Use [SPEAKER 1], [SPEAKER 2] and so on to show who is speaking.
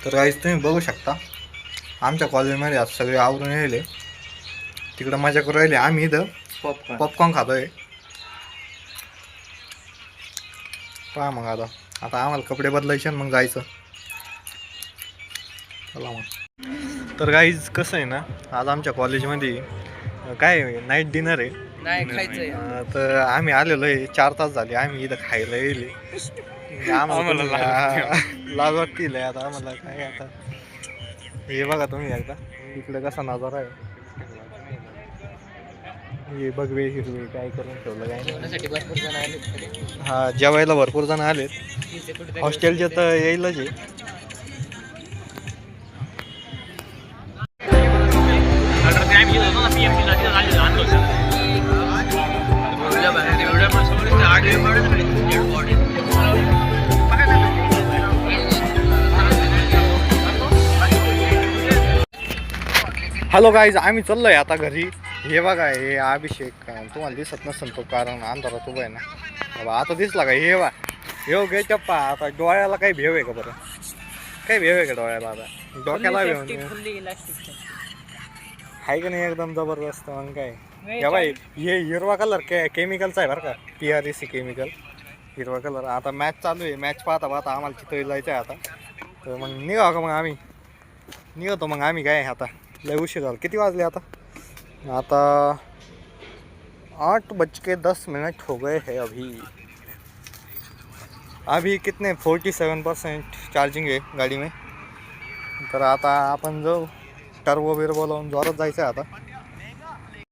[SPEAKER 1] तर गाईज तुम्ही बघू शकता आमच्या कॉलेजमध्ये आज सगळे आवरून राहिले, तिकडं मजा करू राहिले. आम्ही इथं पॉपकॉर्न खातोय. पहा मग आता आम्हाला कपडे बदलायचे मग जायचं. चला मग. तर गाईज कसं आहे ना, आज आमच्या कॉलेजमध्ये काय नाईट डिनर आहे.
[SPEAKER 2] नाही खायचंय.
[SPEAKER 1] तर आम्ही आलेलो आहे 4 तास झाले. आम्ही इथं खायला येईल. आम्हाला लाज वाटतील आता आम्हाला. काय आता हे बघा तुम्ही एकदा इकडे कसा नजारा आहे. हे बघवे हिरवे काय करून ठेवलं काय
[SPEAKER 2] जेवणासाठी भरपूर जण आले.
[SPEAKER 1] हा, जेवायला भरपूर जण आलेत. हॉस्टेलचे तर येईलच आहे. हॅलो गाईज, आम्ही चाललोय आता घरी. हे बघा हे अभिषेक, तुम्हाला दिसत नसेल तो कारण अंधारात उभा आहे ना. बाबा आता दिसला का? हे बा हे गे चप्पा. आता डोळ्याला काही भेव आहे का बरं? काही भेव आहे का डोळ्याला? आता डोक्याला भेव आहे का नाही? एकदम जबरदस्त. मग काय हे बाई, हे हिरवा कलर केमिकलचा आहे बरं का, PREC केमिकल हिरवा कलर. आता मॅच चालू आहे. मॅच पाहता पाहता आम्हाला चितळी जायचं आहे आता. तर मग निघाव का? मग आम्ही निघतो. मग आम्ही काय आता लय उशीर झाला. किती वाजले आता? 8:10 हो गए हैं अभी कितने 47% चार्जिंग आहे गाडी में. तर आता आपण जाऊ टर्बो बिर्बो लावून जोरात जायचं आहे आता.